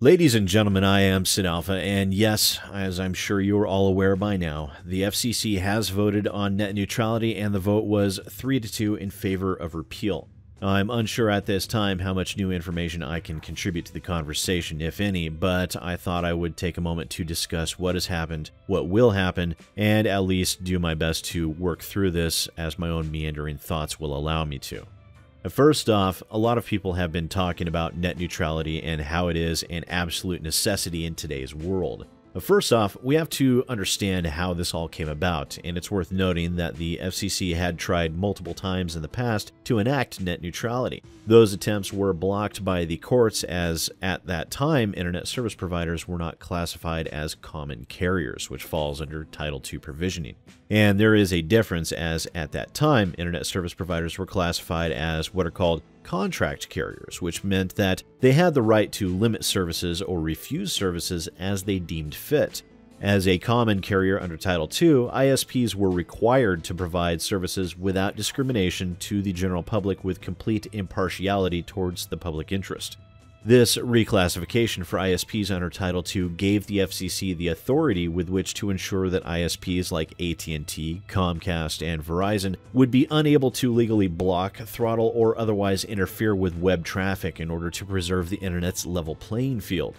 Ladies and gentlemen, I am SidAlpha, and yes, as I'm sure you are all aware by now, the FCC has voted on net neutrality, and the vote was 3-2 in favor of repeal. I'm unsure at this time how much new information I can contribute to the conversation, if any, but I thought I would take a moment to discuss what has happened, what will happen, and at least do my best to work through this as my own meandering thoughts will allow me to. First off, a lot of people have been talking about net neutrality and how it is an absolute necessity in today's world. First off, we have to understand how this all came about, and it's worth noting that the FCC had tried multiple times in the past to enact net neutrality. Those attempts were blocked by the courts as, at that time, internet service providers were not classified as common carriers, which falls under Title II provisioning. And there is a difference as, at that time, internet service providers were classified as what are called contract carriers, which meant that they had the right to limit services or refuse services as they deemed fit. As a common carrier under Title II, ISPs were required to provide services without discrimination to the general public with complete impartiality towards the public interest. This reclassification for ISPs under Title II gave the FCC the authority with which to ensure that ISPs like AT&T, Comcast, and Verizon would be unable to legally block, throttle, or otherwise interfere with web traffic in order to preserve the internet's level playing field.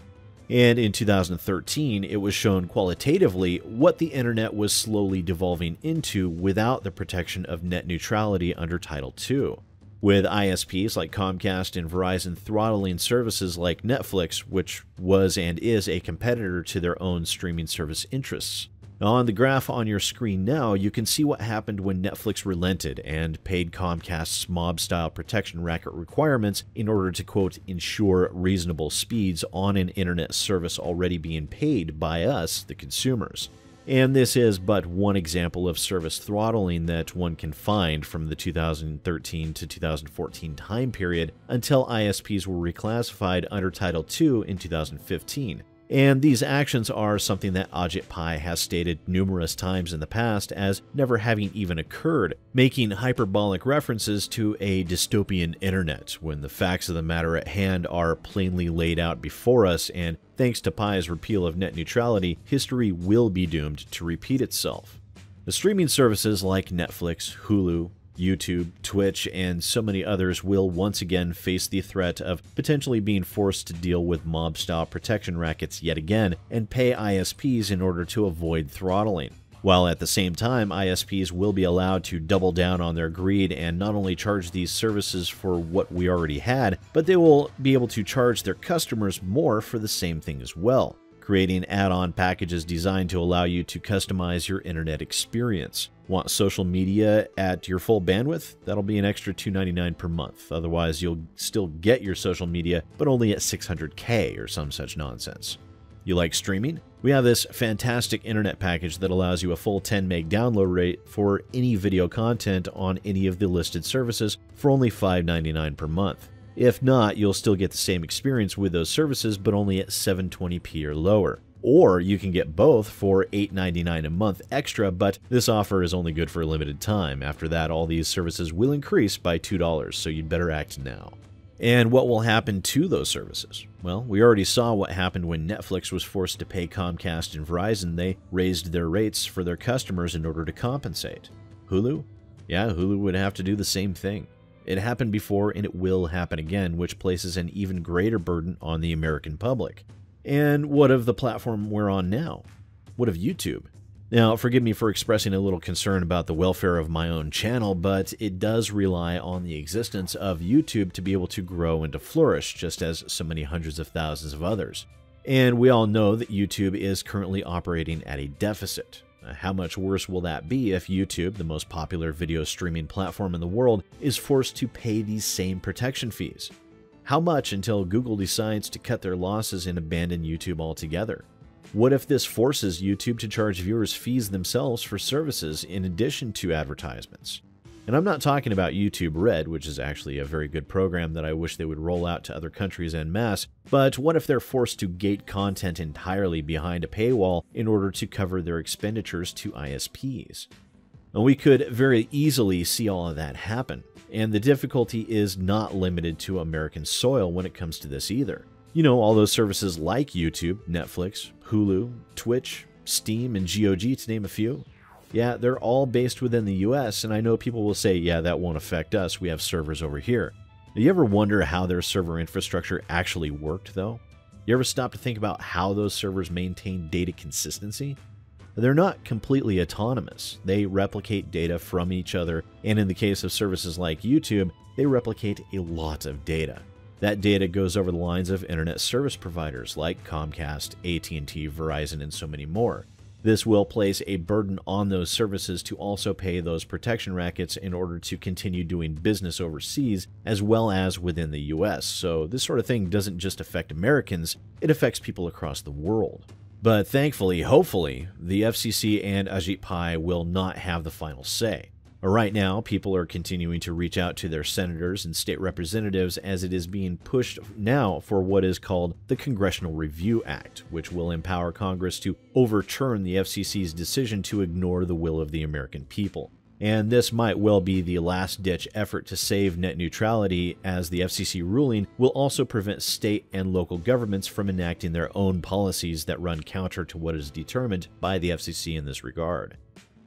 And in 2013, it was shown qualitatively what the internet was slowly devolving into without the protection of net neutrality under Title II. With ISPs like Comcast and Verizon throttling services like Netflix, which was and is a competitor to their own streaming service interests. On the graph on your screen now, you can see what happened when Netflix relented and paid Comcast's mob-style protection racket requirements in order to, quote, ensure reasonable speeds on an internet service already being paid by us, the consumers. And this is but one example of service throttling that one can find from the 2013 to 2014 time period until ISPs were reclassified under Title II in 2015. And these actions are something that Ajit Pai has stated numerous times in the past as never having even occurred, making hyperbolic references to a dystopian internet when the facts of the matter at hand are plainly laid out before us, and thanks to Pai's repeal of net neutrality, history will be doomed to repeat itself. The streaming services like Netflix, Hulu, YouTube, Twitch, and so many others will once again face the threat of potentially being forced to deal with mob-style protection rackets yet again and pay ISPs in order to avoid throttling. While at the same time, ISPs will be allowed to double down on their greed and not only charge these services for what we already had, but they will be able to charge their customers more for the same thing as well, creating add-on packages designed to allow you to customize your internet experience. Want social media at your full bandwidth? That'll be an extra $2.99 per month. Otherwise, you'll still get your social media, but only at 600K or some such nonsense. You like streaming? We have this fantastic internet package that allows you a full 10 meg download rate for any video content on any of the listed services for only $5.99 per month. If not, you'll still get the same experience with those services, but only at 720p or lower. Or you can get both for $8.99 a month extra, but this offer is only good for a limited time. After that, all these services will increase by $2, so you'd better act now. And what will happen to those services? Well, we already saw what happened when Netflix was forced to pay Comcast and Verizon. They raised their rates for their customers in order to compensate. Hulu? Yeah, Hulu would have to do the same thing. It happened before and it will happen again, which places an even greater burden on the American public. And what of the platform we're on now? What of YouTube? Now, forgive me for expressing a little concern about the welfare of my own channel, but it does rely on the existence of YouTube to be able to grow and to flourish, just as so many hundreds of thousands of others. And we all know that YouTube is currently operating at a deficit. How much worse will that be if YouTube, the most popular video streaming platform in the world, is forced to pay these same protection fees? How much until Google decides to cut their losses and abandon YouTube altogether? What if this forces YouTube to charge viewers fees themselves for services in addition to advertisements? And I'm not talking about YouTube Red, which is actually a very good program that I wish they would roll out to other countries en masse, but what if they're forced to gate content entirely behind a paywall in order to cover their expenditures to ISPs? And we could very easily see all of that happen, and the difficulty is not limited to American soil when it comes to this either. You know, all those services like YouTube, Netflix, Hulu, Twitch, Steam, and GOG, to name a few. Yeah, they're all based within the US, and I know people will say, yeah, that won't affect us, we have servers over here. Do you ever wonder how their server infrastructure actually worked, though? You ever stop to think about how those servers maintain data consistency? They're not completely autonomous. They replicate data from each other, and in the case of services like YouTube, they replicate a lot of data. That data goes over the lines of internet service providers like Comcast, at&t, Verizon, and so many more. This will place a burden on those services to also pay those protection rackets in order to continue doing business overseas as well as within the US. So this sort of thing doesn't just affect Americans, it affects people across the world. But thankfully, hopefully, the FCC and Ajit Pai will not have the final say. Right now, people are continuing to reach out to their senators and state representatives as it is being pushed now for what is called the Congressional Review Act, which will empower Congress to overturn the FCC's decision to ignore the will of the American people. And this might well be the last-ditch effort to save net neutrality, as the FCC ruling will also prevent state and local governments from enacting their own policies that run counter to what is determined by the FCC in this regard.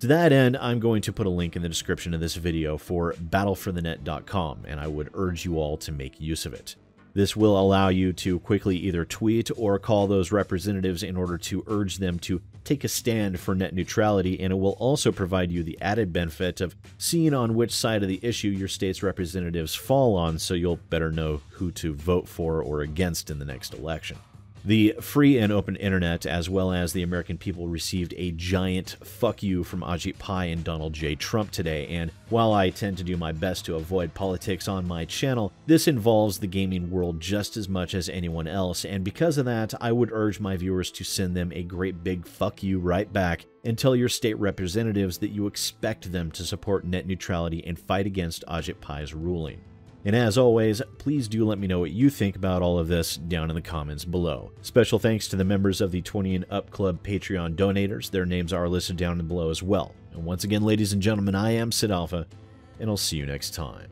To that end, I'm going to put a link in the description of this video for battleforthenet.com, and I would urge you all to make use of it. This will allow you to quickly either tweet or call those representatives in order to urge them to take a stand for net neutrality, and it will also provide you the added benefit of seeing on which side of the issue your state's representatives fall on, so you'll better know who to vote for or against in the next election. The free and open internet, as well as the American people, received a giant fuck you from Ajit Pai and Donald J. Trump today, and while I tend to do my best to avoid politics on my channel, this involves the gaming world just as much as anyone else, and because of that, I would urge my viewers to send them a great big fuck you right back and tell your state representatives that you expect them to support net neutrality and fight against Ajit Pai's ruling. And as always, please do let me know what you think about all of this down in the comments below. Special thanks to the members of the 20 and Up Club Patreon donators. Their names are listed down below as well. And once again, ladies and gentlemen, I am SidAlpha, and I'll see you next time.